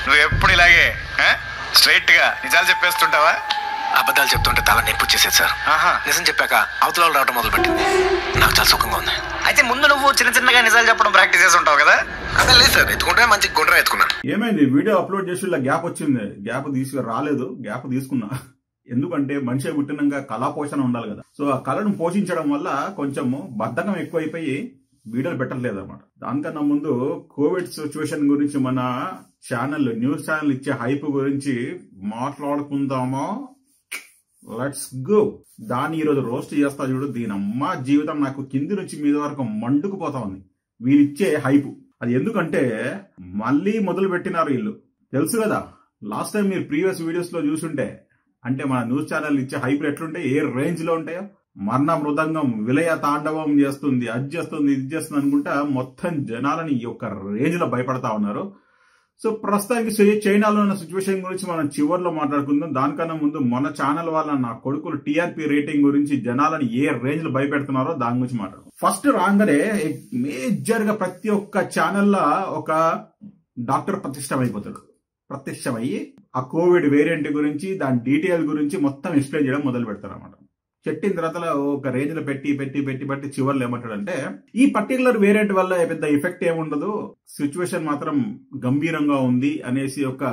నువ్వు ఎప్పుడు ఇలాగే స్ట్రైట్ గా నిజాలు చెప్పేస్తుంటావా? అబద్ధాలు చెప్తుంటే తల నొప్పి వచ్చేసేది సార్. నిజం చెప్పాక అవతల రావడం మొదలు పెట్టింది. నాకు చాలా సుఖంగా ఉంది. అయితే ముందు నువ్వు చిన్న చిన్నగా నిజాలు చెప్పడం ప్రాక్టీస్ చేసి ఉంటావు కదా? అదే లేదు సార్, ఎత్తుకుంటే మంచి గుండ్ర ఎత్తుకున్నాను. ఏమైంది, వీడియో అప్లోడ్ చేసి ఇలా గ్యాప్ వచ్చింది. గ్యాప్ రాలేదు, గ్యాప్ తీసుకున్నా. ఎందుకంటే మనిషి పుట్టినాక కళా పోషణ ఉండాలి కదా. సో ఆ కళను పోషించడం వల్ల కొంచెము బద్ధకం ఎక్కువైపోయి వీడియోలు పెట్టలేదు అనమాట. దానికన్నా ముందు కోవిడ్ సిచ్యువేషన్ గురించి మన ఛానల్, న్యూస్ ఛానల్ ఇచ్చే హైప్ గురించి మాట్లాడుకుందామా? Let's go. దాన్ని ఈరోజు రోస్ట్ చేస్తా చూడు. దీని అమ్మ జీవితం నాకు కింది నుంచి మీద వరకు మండుకుపోతా ఉంది వీరిచ్చే హైప్. అది ఎందుకంటే మళ్ళీ మొదలు పెట్టినారు వీళ్ళు. తెలుసు కదా, లాస్ట్ టైం మీరు ప్రీవియస్ వీడియోస్ లో చూసుంటే, అంటే మన న్యూస్ ఛానల్ ఇచ్చే హైప్లు ఎట్లుంటాయి, ఏ రేంజ్ లో ఉంటాయో. మరణ మృదంగం విలయ తాండవం చేస్తుంది, అది చేస్తుంది, ఇది చేస్తుంది అనుకుంటా మొత్తం జనాలని ఈ యొక్క రేంజ్ లో భయపడతా ఉన్నారు. సో ప్రస్తుతానికి చైనాలో ఉన్న సిచ్యువేషన్ గురించి మనం చివరిలో మాట్లాడుకుందాం. దానికన్నా ముందు మన ఛానల్ వాళ్ళ నా కొడుకులు టీఆర్పీ రేటింగ్ గురించి జనాలని ఏ రేంజ్ లో భయపెడుతున్నారో దాని గురించి మాట్లాడు. ఫస్ట్ రాగానే మేజర్ గా ప్రతి ఒక్క ఛానల్లో ఒక డాక్టర్ ప్రతిష్టమైపోతాడు. ప్రత్యక్షమయ్యి ఆ కోవిడ్ వేరియంట్ గురించి, దాని డీటెయిల్ గురించి మొత్తం ఎక్స్ప్లెయిన్ చేయడం మొదలు పెడతారు అనమాట. చెట్టిన తర్వాత ఒక రేంజ్ లో పెట్టి చివర్లో ఏమంటాడంటే, ఈ పర్టికులర్ వేరియంట్ వల్ల పెద్ద ఎఫెక్ట్ ఏముండదు, సిచ్యువేషన్ మాత్రం గంభీరంగా ఉంది అనేసి ఒక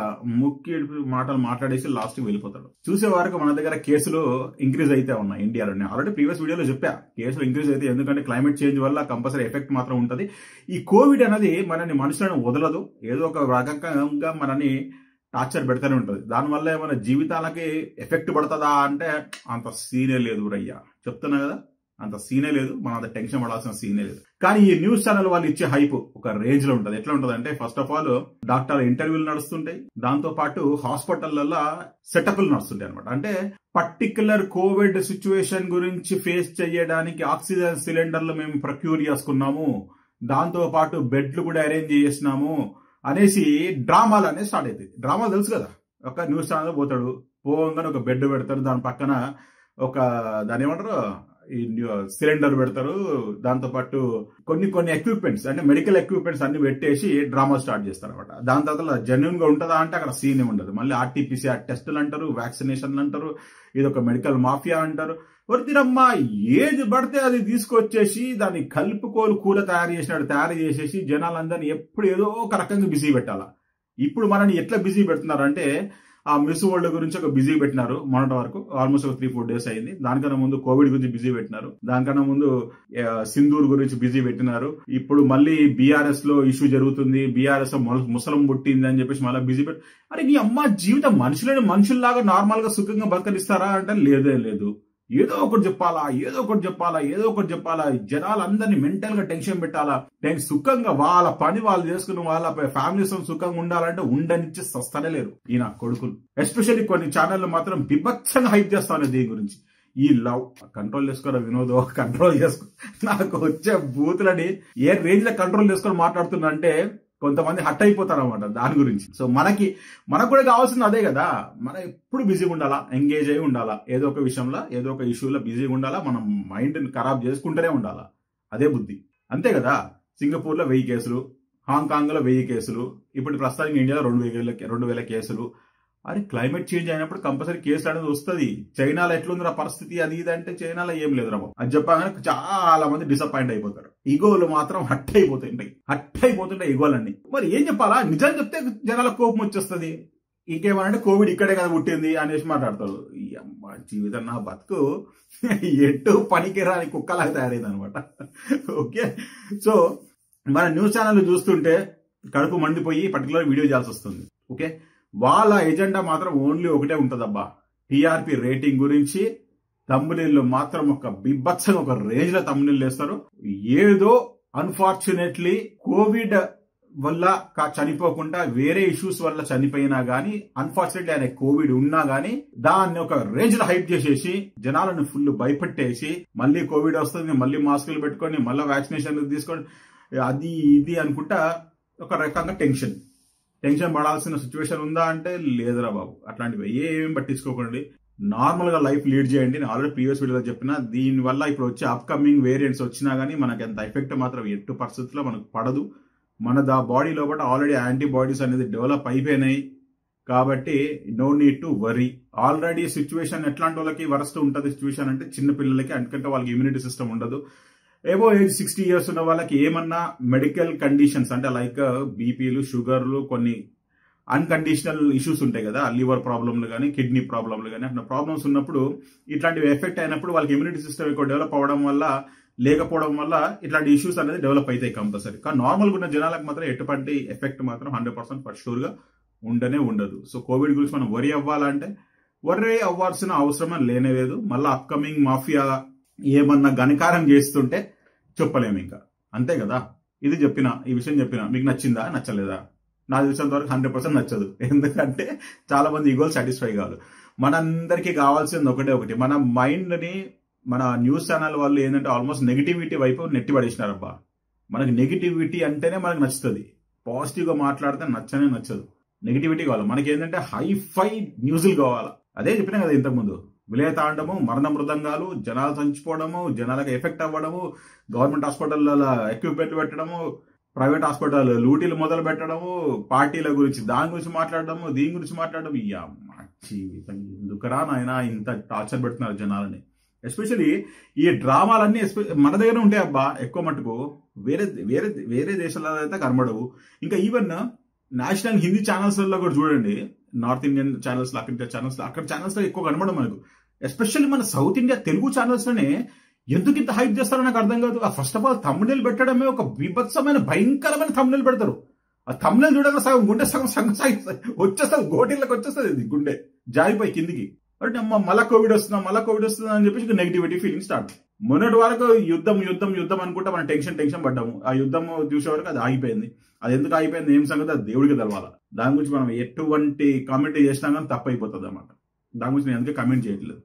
ముఖ్య మాటలు మాట్లాడేసి లాస్ట్ కి వెళ్ళిపోతాడు. చూసే వరకు మన దగ్గర కేసులు ఇంక్రీజ్ అయితే ఉన్నాయి ఇండియాలో. ఆల్రెడీ ప్రీవియస్ వీడియోలో చెప్పా, కేసులు ఇంక్రీజ్ అయితే ఎందుకంటే క్లైమేట్ చేంజ్ వల్ల కంపల్సరీ ఎఫెక్ట్ మాత్రం ఉంటుంది. ఈ కోవిడ్ అనేది మనని మనుషులను వదలదు, ఏదో ఒక రకంగా మనని టార్చర్ పెడతానే ఉంటుంది. దానివల్ల ఏమైనా జీవితాలకి ఎఫెక్ట్ పడుతుందా అంటే అంత సీనే లేదు రయ్యా, చెప్తున్నా కదా, అంత సీనే లేదు. మనం అంత టెన్షన్ పడాల్సిన సీనే లేదు. కానీ ఈ న్యూస్ ఛానల్ వాళ్ళు ఇచ్చే హైప్ ఒక రేంజ్ లో ఉంటుంది. ఎట్లా ఉంటుంది అంటే, ఫస్ట్ ఆఫ్ ఆల్ డాక్టర్ ఇంటర్వ్యూలు నడుస్తుంటాయి, దాంతో పాటు హాస్పిటల్లో సెటప్లు నడుస్తుంటాయి అనమాట. అంటే పర్టికులర్ కోవిడ్ సిచ్యువేషన్ గురించి ఫేస్ చేయడానికి ఆక్సిజన్ సిలిండర్లు మేము ప్రొక్యూర్ చేసుకున్నాము, దాంతో పాటు బెడ్లు కూడా అరేంజ్ చేసినాము అనేసి డ్రామాలు అనేది స్టార్ట్ అవుతాయి. డ్రామాలు తెలుసు కదా, ఒక న్యూస్ ఛానల్ పోతాడు, పోగానే ఒక బెడ్ పెడతారు, దాని పక్కన ఒక దాని ఏమంటారు ఈ సిలిండర్ పెడతారు, దాంతో పాటు కొన్ని ఎక్విప్మెంట్స్ అంటే మెడికల్ ఎక్విప్మెంట్స్ అన్ని పెట్టేసి డ్రామా స్టార్ట్ చేస్తారు అనమాట. దాని తర్వాత జెన్యున్ గా ఉంటుందా అంటే అక్కడ సీన్ ఉండదు. మళ్ళీ ఆర్టీపీసీఆర్ టెస్టులు అంటారు, వ్యాక్సినేషన్లు అంటారు, ఇది ఒక మెడికల్ మాఫియా అంటారు. వరితిరమ్మా ఏది పడితే అది తీసుకొచ్చేసి దాన్ని కలుపుకోలు కూర తయారు చేసేసి జనాలందరినీ ఎప్పుడు ఏదో ఒక రకంగా బిజీ పెట్టాలా. ఇప్పుడు మనని ఎట్లా బిజీ పెడుతున్నారు అంటే, ఆ మిస్ వరల్డ్ గురించి ఒక బిజీ పెట్టినారు మొన్నటి వరకు, ఆల్మోస్ట్ ఒక 3-4 days అయింది. దానికన్నా ముందు కోవిడ్ గురించి బిజీ పెట్టినారు, దానికన్నా ముందు సింధూర్ గురించి బిజీ పెట్టినారు. ఇప్పుడు మళ్ళీ బీఆర్ఎస్ లో ఇష్యూ జరుగుతుంది, బీఆర్ఎస్ ముసలం పుట్టింది అని చెప్పేసి మళ్ళీ బిజీ పెట్టి, అరే నీ అమ్మ జీవితం మనుషుల్లాగా నార్మల్ గా సుఖంగా బతకరిస్తారా అంటే లేదే లేదు. ఏదో ఒకటి చెప్పాలా, జనాలందరినీ మెంటల్ గా టెన్షన్ పెట్టాలా, సుఖంగా వాళ్ళ పని వాళ్ళు చేసుకుని వాళ్ళ ఫ్యామిలీస్ సుఖంగా ఉండాలంటే ఉండనిచ్చి సస్తనే లేరు ఈ నా కొడుకులు. ఎస్పెషల్లీ కొన్ని ఛానళ్లు మాత్రం బిభత్సంగా హైప్ చేస్తాను దీని గురించి. ఈ లవ్ కంట్రోల్ చేసుకోరా వినోద్, కంట్రోల్ చేసుకో. నాకు వచ్చే బూతులని ఏ రేంజ్ లో కంట్రోల్ చేసుకొని మాట్లాడుతున్నా అంటే కొంతమంది హట్ అయిపోతారు అనమాట దాని గురించి. సో మనకు కూడా కావాల్సింది అదే కదా, మనం ఎప్పుడు బిజీగా ఉండాలా, ఎంగేజ్ అయి ఉండాలా, ఏదో ఒక విషయంలో ఏదో ఒక ఇష్యూలో బిజీగా ఉండాలా, మనం మైండ్ ని ఖరాబ్ చేసుకుంటూనే ఉండాలా, అదే బుద్ధి, అంతే కదా. సింగపూర్ లో 1000 కేసులు, హాంకాంగ్ లో 1000 కేసులు, ఇప్పుడు ప్రస్తుతానికి ఇండియాలో 2000 కేసులు. అరే క్లైమేట్ చేంజ్ అయినప్పుడు కంపల్సరీ కేసులు అనేది వస్తుంది. చైనాలో ఎట్లుందిరా పరిస్థితి అది ఇది అంటే చైనాలో ఏం లేదురా బాబు అది చెప్పగానే చాలా మంది డిసప్పాయింట్ అయిపోతారు. ఈగోలు మాత్రం హట్ అయిపోతుంటాయి ఈగోలన్నీ. మరి ఏం చెప్పాలా, నిజం చెప్తే జనాలకు కోపం వచ్చేస్తుంది. ఇంకేమనంటే కోవిడ్ ఇక్కడే కదా పుట్టింది అనేసి మాట్లాడతారు. ఈ అమ్మ జీవితం నా బతుకు ఎటు పనికి రాని కుక్కలాగా తయారైంది అనమాట. ఓకే, సో మన న్యూస్ ఛానల్ చూస్తుంటే కడుపు మండిపోయి పర్టికులర్ వీడియో చేయాల్సి వస్తుంది. ఓకే, వాళ్ళ ఎజెండా మాత్రం ఓన్లీ ఒకటే ఉంటదబ్బా, టీఆర్పీ రేటింగ్ గురించి. తమ్ముళ్ళు మాత్రం ఒక బిభత్సంగా ఒక రేంజ్ లో తమ్ముళ్ళు వేస్తారు. ఏదో అన్ఫార్చునేట్లీ కోవిడ్ వల్ల చనిపోకుండా వేరే ఇష్యూస్ వల్ల చనిపోయినా గానీ, అన్ఫార్చునేట్లీ ఆయన కోవిడ్ ఉన్నా గానీ దాన్ని ఒక రేంజ్ లో హైప్ చేసేసి జనాలను ఫుల్ భయపెట్టేసి, మళ్ళీ కోవిడ్ వస్తుంది, మళ్ళీ మాస్కులు పెట్టుకొని, మళ్ళీ వ్యాక్సినేషన్ తీసుకొని, అది ఇది అనుకుంటా ఒక రకంగా టెన్షన్ పడాల్సిన సిచ్యువేషన్ ఉందా అంటే లేదురా బాబు. అట్లాంటివి ఏం పట్టించుకోకండి, నార్మల్ గా లైఫ్ లీడ్ చేయండి. నేను ఆల్రెడీ ప్రీవియస్ వీడియోలో చెప్పిన, దీనివల్ల ఇప్పుడు వచ్చే అప్కమింగ్ వేరియంట్స్ వచ్చినా గానీ మనకి ఎంత ఎఫెక్ట్ మాత్రం ఎట్టు పరిస్థితుల్లో మనకు పడదు. మన బాడీ లోపల ఆల్రెడీ యాంటీబాడీస్ అనేది డెవలప్ అయిపోయినాయి కాబట్టి no need to worry. Already situation ఎట్లాంటి వాళ్ళకి వరస్ట్ ఉంటుంది సిచ్యువేషన్ అంటే చిన్న పిల్లలకి, ఎందుకంటే వాళ్ళకి ఇమ్యూనిటీ సిస్టమ్ ఉండదు. ఏవో ఏజ్ 60 years ఉన్న వాళ్ళకి ఏమన్నా మెడికల్ కండిషన్స్ అంటే లైక్ బీపీలు, షుగర్లు, కొన్ని అన్కండిషనల్ ఇష్యూస్ ఉంటాయి కదా, లివర్ ప్రాబ్లంలు కానీ కిడ్నీ ప్రాబ్లంలు కానీ అట్లా ప్రాబ్లమ్స్ ఉన్నప్పుడు ఇట్లాంటివి ఎఫెక్ట్ అయినప్పుడు వాళ్ళకి ఇమ్యూనిటీ సిస్టమ్ ఎక్కువ డెవలప్ అవ్వడం వల్ల లేకపోవడం వల్ల ఇట్లాంటి ఇష్యూస్ అనేది డెవలప్ అవుతాయి కంపల్సరీ. కానీ నార్మల్గా ఉన్న జనాలకు మాత్రం ఎటువంటి ఎఫెక్ట్ మాత్రం 100% ఫర్ షూర్గా ఉండనే ఉండదు. సో కోవిడ్ గురించి మనం వరీ అవ్వాలంటే వరీ అవ్వాల్సిన అవసరం లేనే లేదు. మళ్ళీ అప్కమింగ్ మాఫియా ఏమన్నా గణకారం చేస్తుంటే చెప్పలేము ఇంకా, అంతే కదా. ఈ విషయం చెప్పిన మీకు నచ్చిందా నచ్చలేదా? నాకు తెలిసినంత వరకు 100% నచ్చదు. ఎందుకంటే చాలా మంది ఈగోలు సాటిస్ఫై కావాలి. మనందరికీ కావాల్సింది ఒకటి, మన మైండ్ని మన న్యూస్ ఛానల్ వాళ్ళు ఏంటంటే ఆల్మోస్ట్ నెగిటివిటీ వైపు నెట్టి పడేసినారబ్బా. మనకి నెగిటివిటీ అంటేనే మనకు నచ్చుతుంది, పాజిటివ్గా మాట్లాడితే నచ్చదు. నెగిటివిటీ కావాలి మనకి, ఏంటంటే హైఫై న్యూస్లు కావాలా. అదే చెప్పినా కదా ఇంతకుముందు, విలయతాండము, మరణ మృదంగాలు, జనాలు చంచిపోవడము, జనాలకు ఎఫెక్ట్ అవ్వడము, గవర్నమెంట్ హాస్పిటల్లో ఎక్విప్మెంట్ పెట్టడము, ప్రైవేట్ హాస్పిటల్ లూటీలు మొదలు పెట్టడము, పార్టీల గురించి దాని గురించి మాట్లాడడము, దీని గురించి మాట్లాడడం. ఎందుకురా నాయన ఇంత టార్చర్ పెడుతున్నారు జనాలని. ఎస్పెషలీ ఈ డ్రామాలన్నీ మన దగ్గర ఉంటాయి అబ్బా ఎక్కువ మటుకు, వేరే దేశాలలో అయితే కనబడవు. ఇంకా ఈవెన్ నేషనల్ హిందీ ఛానల్స్లో కూడా చూడండి, నార్త్ ఇండియన్ ఛానల్స్, అక్కడ ఛానల్స్లో ఎక్కువ కనబడడం మనకు. ఎస్పెషల్లీ మన సౌత్ ఇండియా తెలుగు ఛానల్స్లోనే ఎందుకు ఇంత హైప్ చేస్తారో నాకు అర్థం కాదు. ఫస్ట్ ఆఫ్ ఆల్ థంబ్నెయిల్ పెట్టడమే ఒక బీభత్సమైన భయంకరమైన థంబ్నెయిల్ పెడతారు. ఆ థంబ్నెయిల్ చూడగా సగం గుండె సగం వచ్చేస్తుంది, గోటిళ్ళకి వచ్చేస్తుంది గుండె జారిపోయి కిందికి. అంటే మళ్ళా కోవిడ్ వస్తుందా అని చెప్పేసి నెగిటివిటీ ఫీలింగ్ స్టార్ట్. మొన్నటి వరకు యుద్ధం అనుకుంటా మనం టెన్షన్ పడ్డాము. ఆ యుద్ధం చూసే వరకు అది ఆగిపోయింది. అది ఎందుకు ఆగిపోయింది, ఏం సంగతి అది దేవుడికి తెలవాలా. దాని గురించి మనం ఎటువంటి కామెంట్ చేసినా కానీ తప్పు అయిపోతుంది అన్నమాట. దాని గురించి నేను అందుకే కామెంట్ చేయట్లేదు.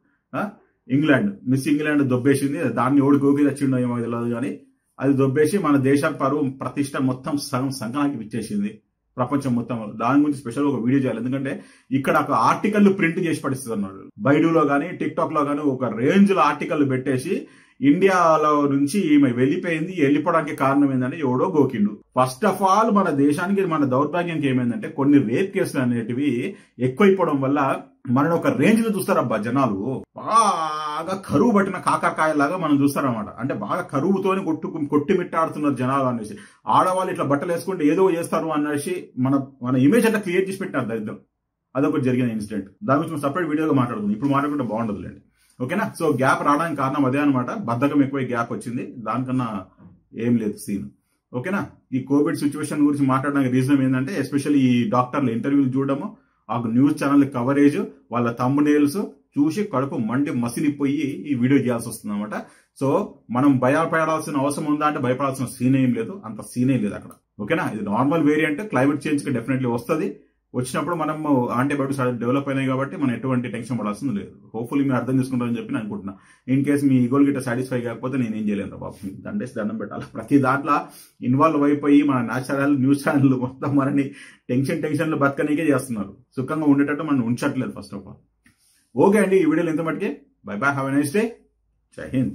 మిస్ ఇంగ్లాండ్ దొబ్బేసింది, దాన్ని ఓడికోకి తెచ్చిండో ఏమో తెలియదు కానీ అది దొబ్బేసి మన దేశ పరువు ప్రతిష్ట మొత్తం సంకనాకి ఇచ్చేసింది ప్రపంచం మొత్తం. దాని గురించి స్పెషల్ ఒక వీడియో చేయాలి. ఎందుకంటే ఇక్కడ ఒక ఆర్టికల్ ప్రింట్ చేసి పడిస్తుంది అన్నాడు. బైడూలో కానీ టిక్ లో కానీ ఒక రేంజ్ లో ఆర్టికల్ పెట్టేసి ఇండియాలో నుంచి ఈమె వెళ్ళిపోవడానికి కారణం ఏంటంటే ఎవడో గోకిండు. ఫస్ట్ ఆఫ్ ఆల్ మన దేశానికి మన దౌర్భాగ్యానికి ఏమైందంటే కొన్ని రేప్ కేసులు అనేటివి ఎక్కువైపోవడం వల్ల మనని ఒక రేంజ్ లో చూస్తారబ్బా జనాలు. బాగా కరువు పట్టిన కాకరకాయలాగా మనం చూస్తారన్నమాట. అంటే బాగా కరువుతోని కొట్టిమిట్టాడుతున్నారు జనాలు అనేసి. ఆడవాళ్ళు ఇట్లా బట్టలు వేసుకుంటే ఏదో చేస్తారు అనేసి మన ఇమేజ్ అంతా క్రియేట్ చేసి పెట్టినారు దరిద్రం. అదొకటి జరిగిన ఇన్సిడెంట్. దాని గురించి మనం సపరేట్ వీడియోగా మాట్లాడుకుందాం. ఇప్పుడు మాట్లాడుకుంటే బాగుండదులేండి. ఓకేనా. సో గ్యాప్ రావడానికి కారణం అదే అనమాట, బద్ధకం ఎక్కువ గ్యాప్ వచ్చింది, దానికన్నా ఏం లేదు సీన్. ఓకేనా. ఈ కోవిడ్ సిచ్యువేషన్ గురించి మాట్లాడడానికి రీజన్ ఏంటంటే ఎస్పెషల్లీ ఈ డాక్టర్ల ఇంటర్వ్యూలు చూడడము, ఆ న్యూస్ ఛానల్ కవరేజ్, వాళ్ళ థంబ్నెయిల్స్ చూసి కడుపు మండి మసిలిపోయి ఈ వీడియో చేయాల్సి వస్తుంది అనమాట. సో మనం భయపడాల్సిన అవసరం ఉందా అంటే భయపడాల్సిన సీన్ ఏం లేదు, అంత సీనే లేదు అక్కడ. ఓకేనా. ఇది నార్మల్ వేరియంట్, క్లైమేట్ చేంజ్ కి డెఫినెట్లీ వస్తుంది. వచ్చినప్పుడు మనం యాంటీబయాటిక్స్ డెవలప్ అయినాయి కాబట్టి మనం ఎటువంటి టెన్షన్ పడాల్సింది లేదు. హోప్ఫుల్లీ మీరు అర్థం చేసుకుంటారని చెప్పి నేను అనుకుంటున్నా. ఇన్ కేసు మీ ఈగోల్ గిట్ట సాటిస్ఫై కాకపోతే నేను ఏం చేయలేను బాబు, దండేసి దండం పెట్టాలి. ప్రతి దాంట్లో ఇన్వాల్వ్ అయిపోయి మన న్యాచురల్ న్యూస్ ఛానల్ మొత్తం మనని టెన్షన్లు బతకనీకే చేస్తున్నారు. సుఖంగా ఉండేటట్టు మనం ఉంచట్లేదు ఫస్ట్ ఆఫ్ ఆల్. ఓకే అండి, ఈ వీడియోలో ఇంత మటుకే. Bye bye, have a nice day. జై హింద్.